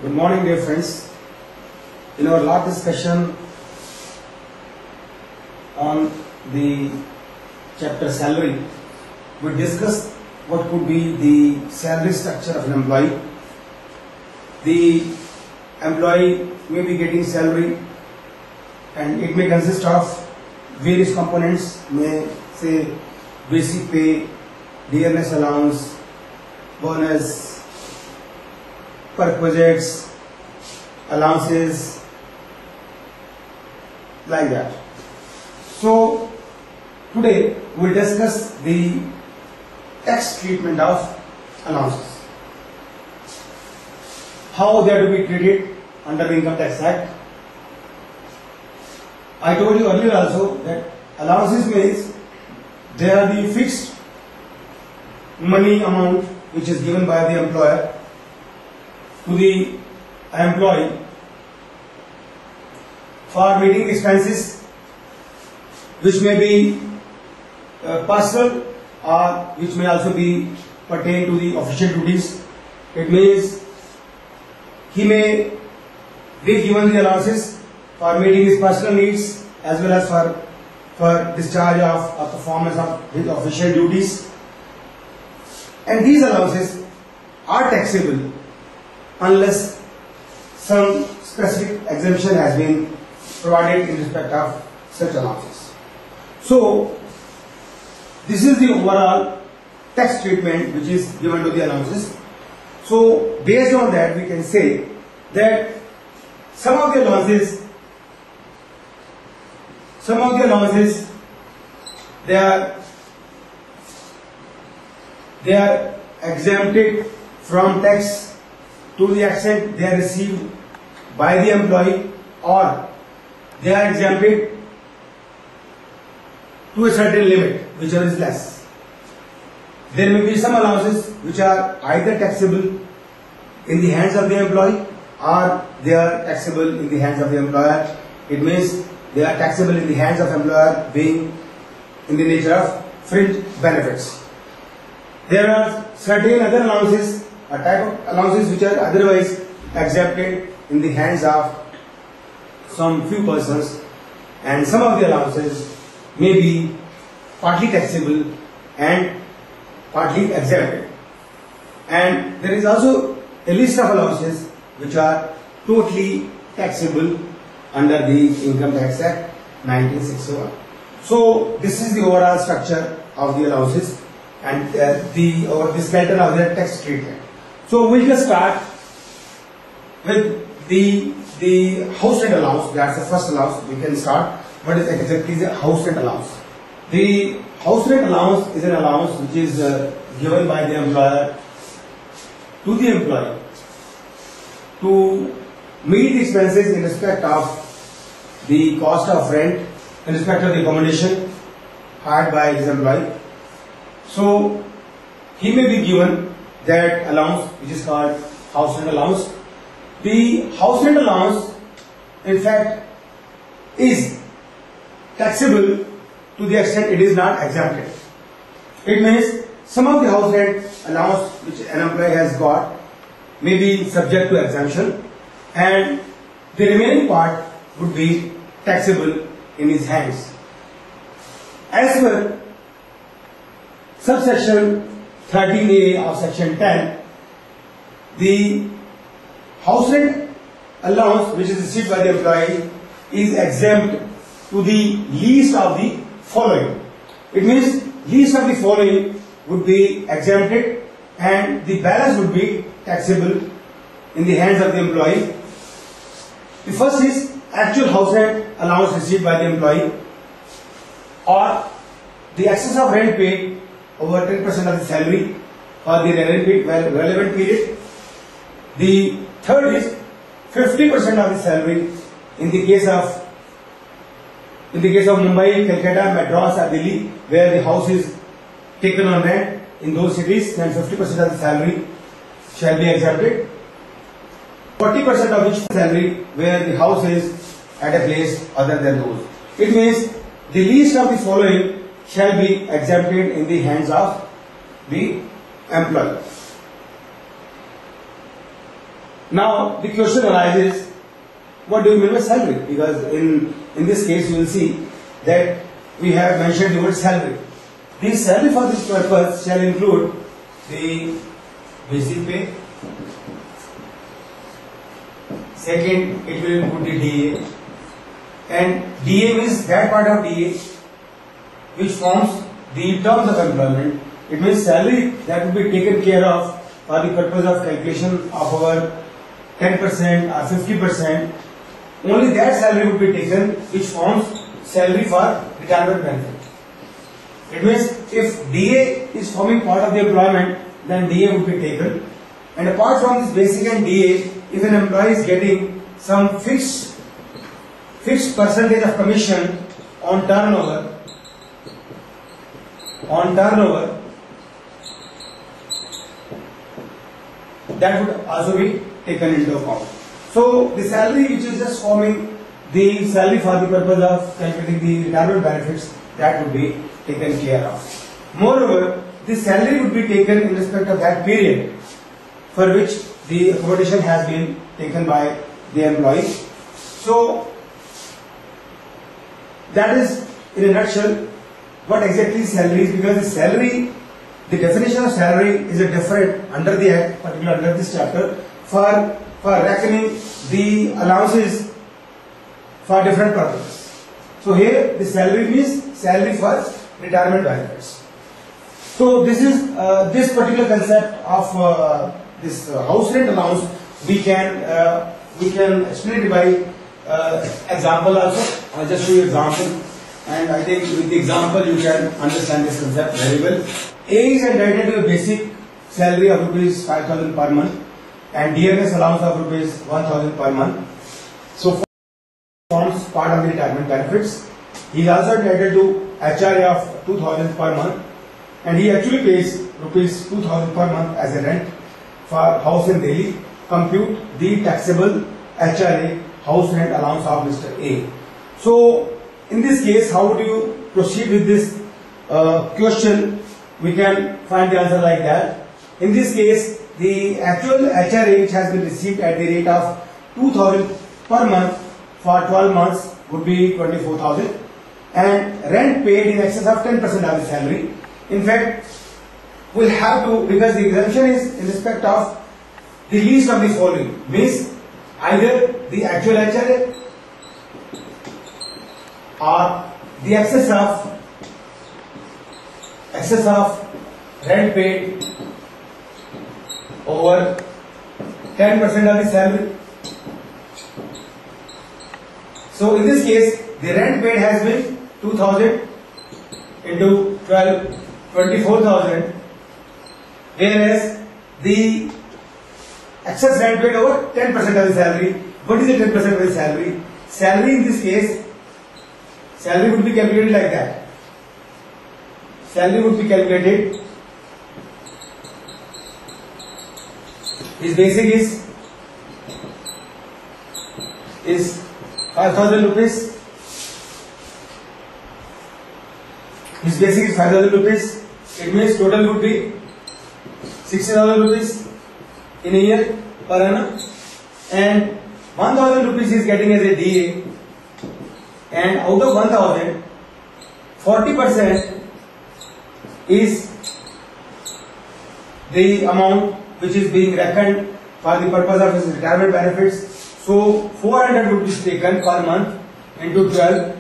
Good morning, dear friends. In our last discussion on the chapter salary, we discussed what could be the salary structure of an employee. The employee may be getting salary and it may consist of various components, may say basic pay, dearness allowance, bonus, perquisites, allowances, like that. So today we will discuss the tax treatment of allowances, how they are to be treated under the Income Tax Act. I told you earlier also that allowances means they are the fixed money amount which is given by the employer to the employee for meeting expenses which may be personal or which may also be pertain to the official duties. It means he may be given the allowances for meeting his personal needs as well as for discharge of performance of his official duties, and these allowances are taxable unless some specific exemption has been provided in respect of such allowances. So this is the overall tax treatment which is given to the allowances. So based on that we can say that some of the allowances they are exempted from tax to the extent they are received by the employee, or they are exempted to a certain limit, whichever is less. There may be some allowances which are either taxable in the hands of the employee or they are taxable in the hands of the employer. It means they are taxable in the hands of employer being in the nature of fringe benefits. There are certain other allowances, a type of allowances which are otherwise exempted in the hands of some few persons, and some of the allowances may be partly taxable and partly exempted. And there is also a list of allowances which are totally taxable under the Income Tax Act 1961. So this is the overall structure of the allowances and the skeleton of their tax treatment. So we'll just start with the house rent allowance. That's the first allowance. We can start. What is exactly the house rent allowance? The house rent allowance is an allowance which is given by the employer to the employee to meet the expenses in respect of the cost of rent, in respect of the accommodation hired by his employee. So he may be given that allowance which is called house rent allowance. The house rent allowance in fact is taxable to the extent it is not exempted. It means some of the house rent allowance which an employee has got may be subject to exemption and the remaining part would be taxable in his hands. As per subsection 13A of section 10, the house rent allowance which is received by the employee is exempt to the least of the following. It means least of the following would be exempted and the balance would be taxable in the hands of the employee. The first is actual house rent allowance received by the employee or the excess of rent paid over 10% of the salary for the relevant period. The third is 50% of the salary in the case of Mumbai, Calcutta, Madras or Delhi, where the house is taken on rent in those cities, then 50% of the salary shall be exempted. 40% of which salary where the house is at a place other than those. It means the least of the following shall be exempted in the hands of the employee. Now the question arises, what do you mean by salary? Because in this case you will see that we have mentioned the word salary. The salary for this purpose shall include the basic pay. Second, it will include the DA. And DA means that part of DA which forms the terms of employment. It means salary that will be taken care of for the purpose of calculation of our 10% or 50%. Only that salary would be taken which forms salary for retirement benefit. It means if DA is forming part of the employment, then DA would be taken. And apart from this basic and DA, if an employee is getting some fixed percentage of commission on turnover, that would also be taken into account. So the salary which is just forming the salary for the purpose of calculating the retirement benefits, that would be taken care of. Moreover, the salary would be taken in respect of that period for which the accommodation has been taken by the employee. So that is in a nutshell what exactly salary is, because the salary, the definition of salary is a different under the Act, particularly under this chapter, for reckoning the allowances for different purposes. So here the salary means salary for retirement benefits. So this is this particular concept of this house rent allowance. We can explain it by example also. I'll just show you example, and I think with the example you can understand this concept very well. A is entitled to a basic salary of rupees 5,000 per month and dearness allowance of rupees 1,000 per month. So forms part of the retirement benefits. He is also entitled to HRA of 2,000 per month, and he actually pays rupees 2,000 per month as a rent for house in Delhi. Compute the taxable HRA house rent allowance of Mr. A. So in this case, how do you proceed with this question? We can find the answer like that. In this case, the actual HRA which has been received at the rate of 2,000 per month for 12 months would be 24,000, and rent paid in excess of 10% of the salary. In fact, we'll have to, because the exemption is in respect of the least of the following, means either the actual HRA or the excess of rent paid over 10% of the salary. So in this case, the rent paid has been 2,000 into 12, 24,000, whereas the excess rent paid over 10% of the salary. What is the 10% of the salary? Salary in this case, salary would be calculated like that. Salary would be calculated. His basic is 5,000 rupees. His basic is 5,000 rupees. It means total would be 60,000 rupees in a year per annum, and 1,000 rupees he is getting as a DA, and out of 1,000, 40% is the amount which is being reckoned for the purpose of his retirement benefits. So 400 would be taken per month into 12,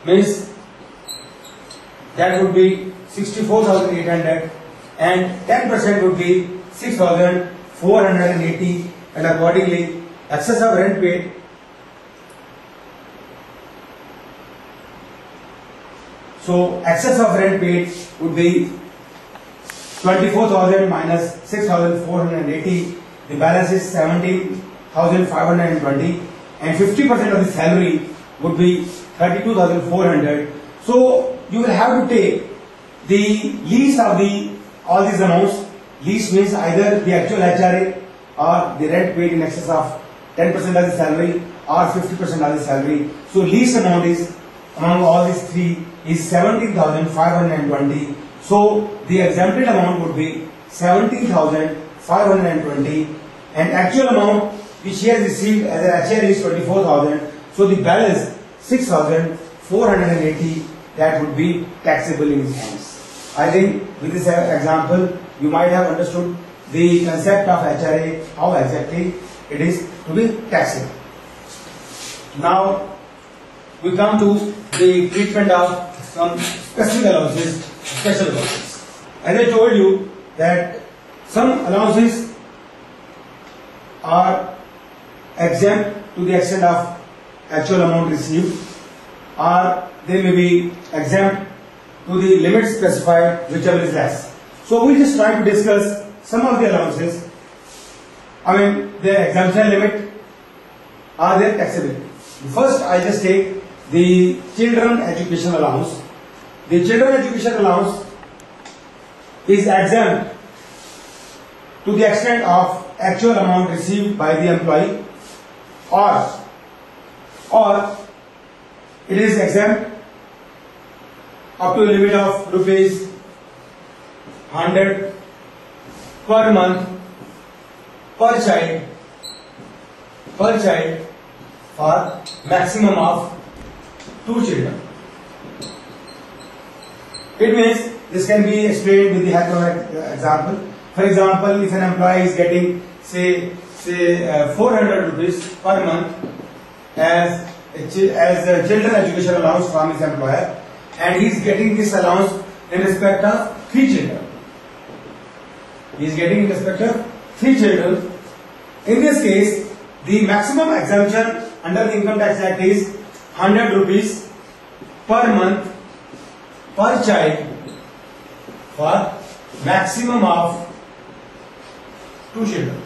means that would be 64,800, and 10% would be 6,480, and accordingly excess of rent paid would be 24,000 minus 6,480. The balance is 17,520, and 50% of the salary would be 32,400. So you will have to take the least of all these amounts. Least means either the actual HRA or the rent paid in excess of 10% of the salary or 50% of the salary. So least amount is among all these three is 17,520. So the exempted amount would be 17,520, and actual amount which he has received as an HR is 24,000. So the balance 6,480 that would be taxable in his hands. I think with this example you might have understood the concept of HRA, how exactly it is to be taxable. Now we come to the treatment of some specific allowances, special allowances. As I told you that some allowances are exempt to the extent of actual amount received, or they may be exempt to the limit specified, whichever is less. So we just try to discuss some of the allowances. I mean their exemption limit or their taxability. First I just take the children education allowance. The children education allowance is exempt to the extent of actual amount received by the employee, or it is exempt up to a limit of rupees 100 per month per child for maximum of 2 children. It means this can be explained with the help of an example. For example, if an employee is getting say 400 rupees per month as a children education allowance from his employer, and he is getting this allowance in respect of 3 children. He is getting in respect of 3 children. In this case, the maximum exemption under the Income Tax Act is 100 rupees per month per child for maximum of 2 children.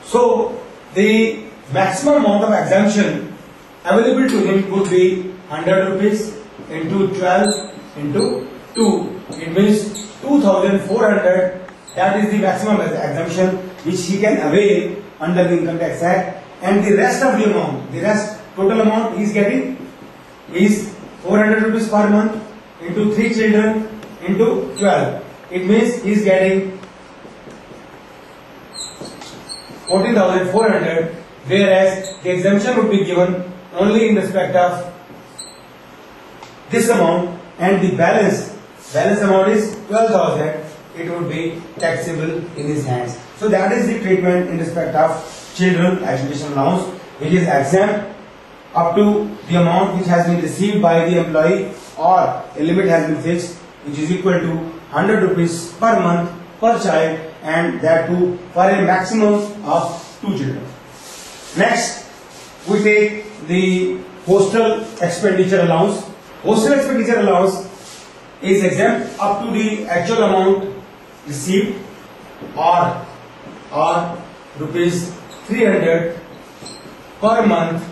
So the maximum amount of exemption available to him would be 100 rupees into 12 into 2. It means 2,400. That is the maximum exemption which he can avail under the Income Tax Act, and the rest of the amount, total amount he is getting is 400 rupees per month into 3 children into 12. It means he is getting 14,400, whereas the exemption would be given only in respect of this amount, and the balance amount is 12,000. It would be taxable in his hands. So that is the treatment in respect of children education allowance, which is exempt up to the amount which has been received by the employee, or a limit has been fixed which is equal to 100 rupees per month per child, and that too for a maximum of 2 children. Next, we take the hostel expenditure allowance. Hostel expenditure allowance is exempt up to the actual amount received, or rupees 300 per month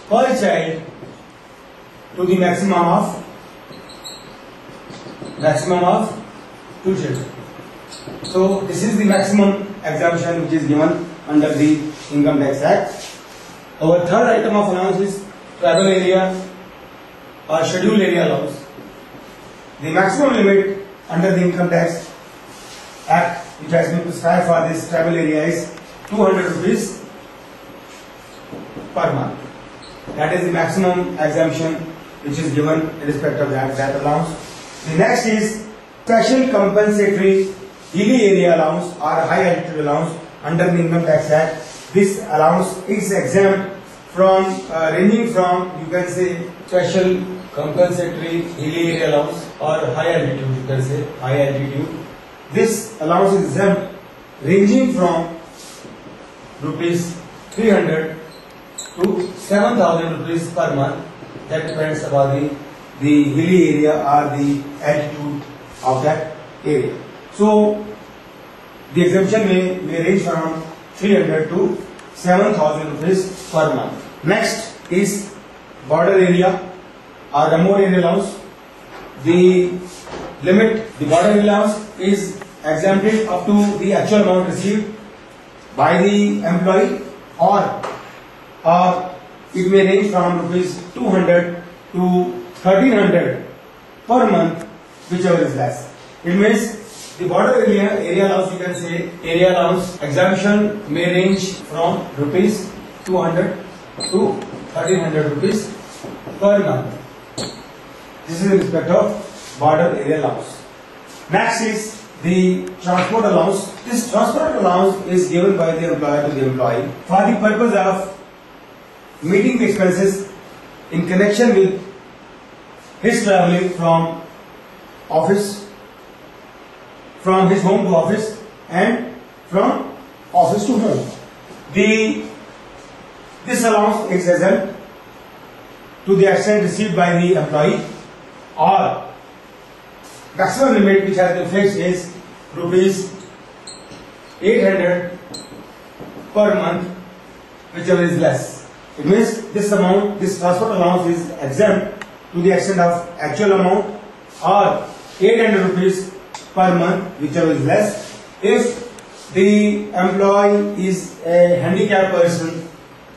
per child to the maximum of 2 children. So this is the maximum exemption which is given under the Income Tax Act. Our third item of allowance is travel area or scheduled area allowance. The maximum limit under the Income Tax Act which has been prescribed for this travel area is 200 rupees per month. That is the maximum exemption which is given in respect of that allowance. The next is special compensatory hilly area allowance or high altitude allowance under the Income Tax Act. This allowance is exempt from ranging from, you can say, special compensatory hilly area allowance or high altitude, you can say high altitude. This allowance is exempt ranging from rupees 300 to 7,000 rupees per month. That depends upon the hilly area or the altitude of that area. So the exemption may range from 300 to 7,000 rupees per month. Next is border area or remote area allowance. The border area allowance is exempted up to the actual amount received by the employee, or it may range from rupees 200 to 1,300 per month, whichever is less. It means the border area allowance, you can say area allowance exemption may range from rupees 200 to 1300 rupees per month. This is in respect of border area allowance. Next is the transport allowance. This transport allowance is given by the employer to the employee for the purpose of meeting the expenses in connection with his traveling from office, from his home to office and from office to home. This allowance is exempt to the extent received by the employee, or maximum limit which has been fixed is rupees 800 per month, whichever is less. It means this amount, this transport allowance is exempt to the extent of actual amount or 800 rupees per month, whichever is less. If the employee is a handicapped person,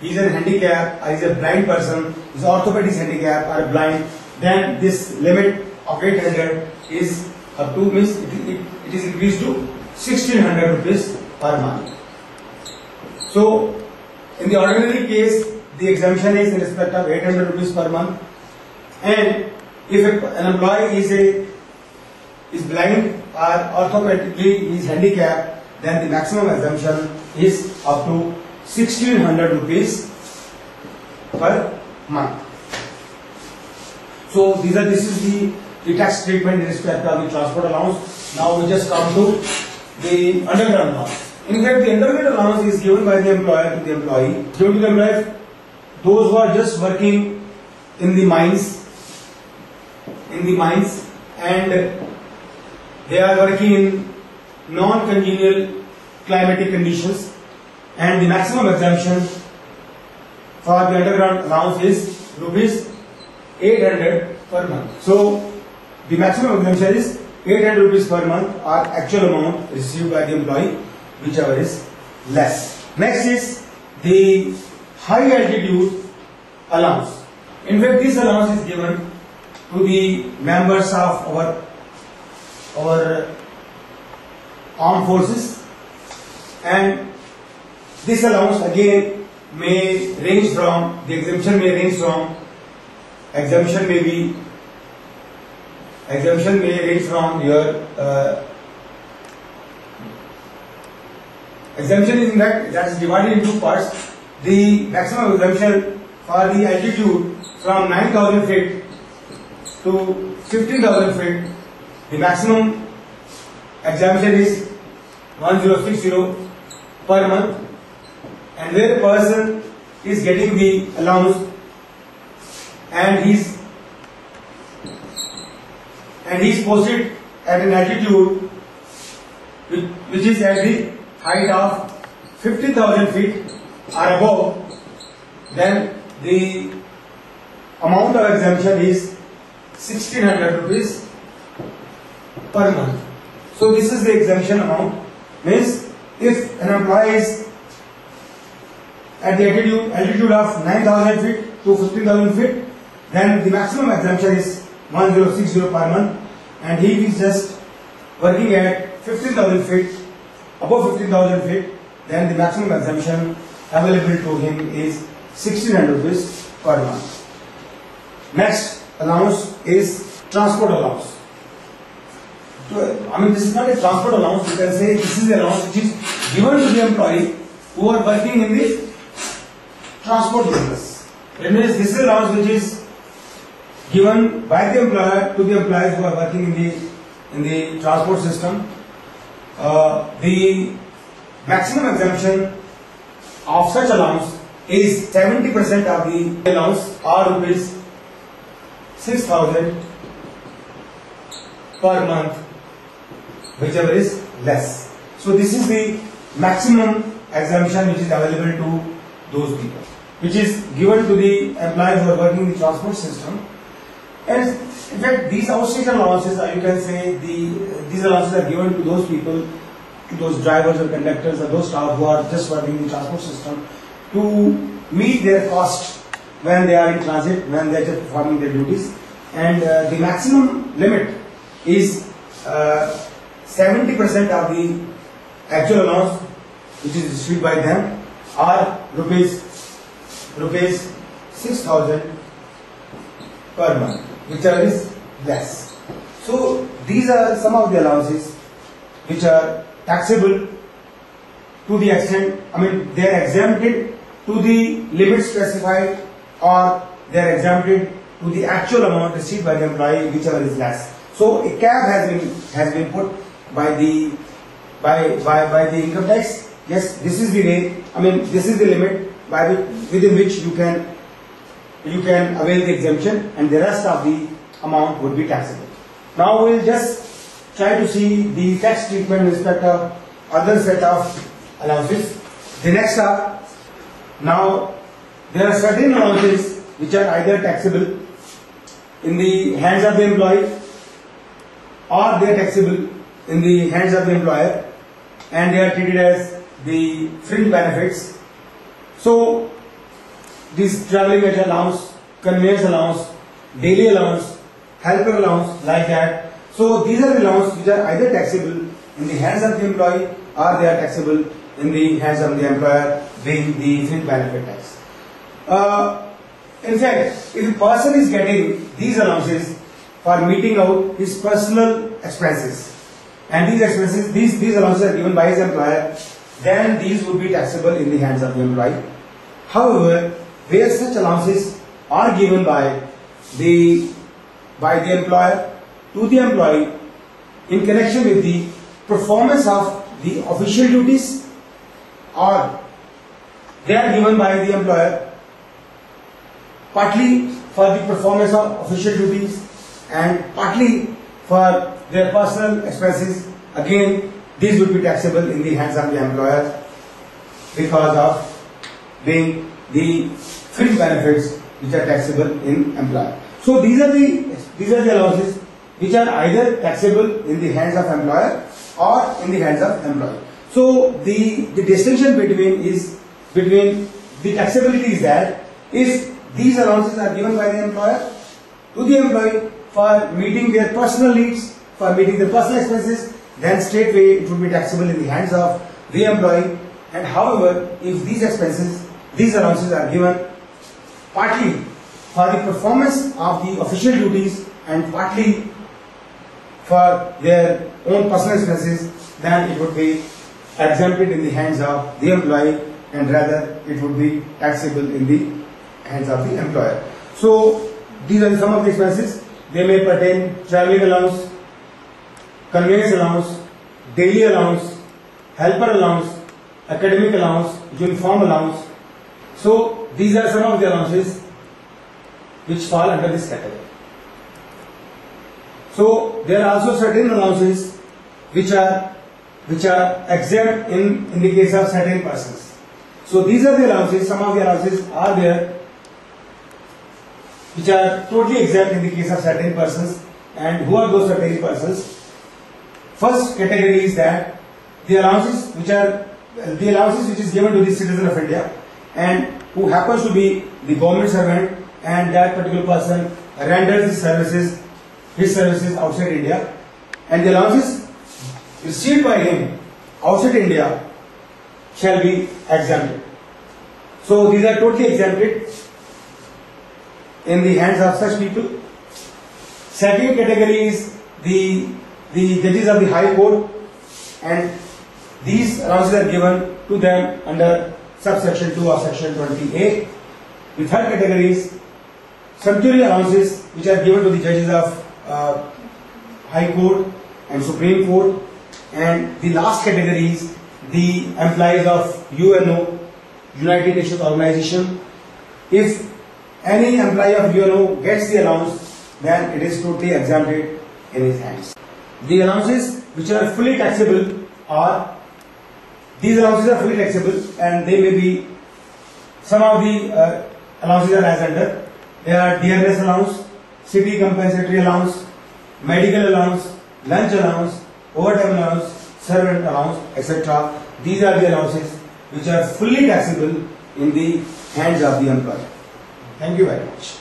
he is a handicapped, or is a blind person, is orthopedic handicap or blind, then this limit of 800 is up to, means it is increased to 1600 rupees per month. So in the ordinary case, the exemption is in respect of 800 rupees per month, and if an employee is blind or orthopedically is handicapped, then the maximum exemption is up to 1600 rupees per month. So this is the tax treatment in respect of the transport allowance. Now we just come to the underground allowance. In fact, the underground allowance is given by the employer to the employee. Given to the employer, those who are just working in the mines, and they are working in non-congenial climatic conditions, and the maximum exemption for the underground allowance is rupees 800 per month. So the maximum exemption is 800 rupees per month, or actual amount received by the employee, whichever is less. Next is the high altitude allowance. In fact, this allowance is given to the members of our armed forces, and this allowance again may range from, the exemption may range from, exemption may range from your exemption is in fact that is divided into two parts. The maximum exemption for the altitude from 9,000 feet to 15,000 feet, the maximum exemption is 1060 per month, and where a person is getting the allowance and he's posted at an altitude which is at the height of 50,000 feet or above, then the amount of exemption is 1600 rupees per month. So this is the exemption amount. Means if an employee is at the altitude of 9,000 feet to 15,000 feet, then the maximum exemption is 1060 per month, and he is just working at 15,000 feet, above 15,000 feet, then the maximum exemption available to him is 1600 rupees per month. Next allowance is transport allowance. I mean, this is not a transport allowance, you can say this is an allowance which is given to the employee who are working in the transport business. It means this is an allowance which is given by the employer to the employees who are working in the transport system. The maximum exemption of such allowance is 70% of the allowance, or rupees 6,000 per month, whichever is less. So this is the maximum exemption which is available to those people, which is given to the employees who are working in the transport system. And in fact, these outstation allowances, you can say these allowances are given to those people, to those drivers or conductors or those staff who are just working in the transport system, to meet their cost when they are in transit, when they are just performing their duties. And the maximum limit is 70% of the actual allowance which is received by them are rupees 6,000 per month, whichever is less. So these are some of the allowances which are taxable to the extent, they are exempted to the limit specified, or they are exempted to the actual amount received by the employee, whichever is less. So a cap has been put by the income tax. Yes, this is the rate. This is the limit within which you can avail the exemption, and the rest of the amount would be taxable. Now we will just try to see the tax treatment with respect of other set of allowances. The next are, now there are certain allowances which are either taxable in the hands of the employee, or they are taxable in the hands of the employer, and they are treated as the fringe benefits. So this traveling wage allowance, conveyance allowance, daily allowance, helper allowance, like that. So these are the allowances which are either taxable in the hands of the employee, or they are taxable in the hands of the employer, being the fringe benefit tax. In fact, if a person is getting these allowances for meeting out his personal expenses, and these allowances are given by his employer, then these would be taxable in the hands of the employee. However, where such allowances are given by the employer to the employee in connection with the performance of the official duties, or they are given by the employer partly for the performance of official duties and partly for their personal expenses, again these would be taxable in the hands of the employer because of being the fringe benefits which are taxable in employer. So these are the allowances which are either taxable in the hands of employer or in the hands of employee. So the distinction between the taxability is that if these allowances are given by the employer to the employee for meeting their personal needs, for meeting their personal expenses, then straightway it would be taxable in the hands of the employee. And however, if these allowances are given partly for the performance of the official duties and partly for their own personal expenses, then it would be exempted in the hands of the employee, and rather it would be taxable in the hands of the employer. So these are some of the expenses. They may pertain traveling allowance, conveyance allowance, daily allowance, helper allowance, academic allowance, uniform allowance. So these are some of the allowances which fall under this category. So there are also certain allowances which are exempt in the case of certain persons. So these are the allowances. Some of the allowances are there which are totally exempt in the case of certain persons. And who are those certain persons? First category is that the allowances which is given to the citizen of India and who happens to be the government servant, and that particular person renders his services outside India, and the allowances received by him outside India shall be exempted. So these are totally exempted in the hands of such people. Second category is the judges of the High Court, and these allowances are given to them under subsection 2 of section 20A. The third category is sumptuary allowances which are given to the judges of High Court and Supreme Court. And the last category is the employees of UNO, United Nations Organization. If any employee of UNO gets the allowance, then it is totally exempted in his hands. The allowances which are fully taxable are, these allowances are fully taxable, and they may be, some of the allowances are as under. There are dearness allowance, city compensatory allowance, medical allowance, lunch allowance, overtime allowance, servant allowance, etc. These are the allowances which are fully taxable in the hands of the employer. Thank you very much.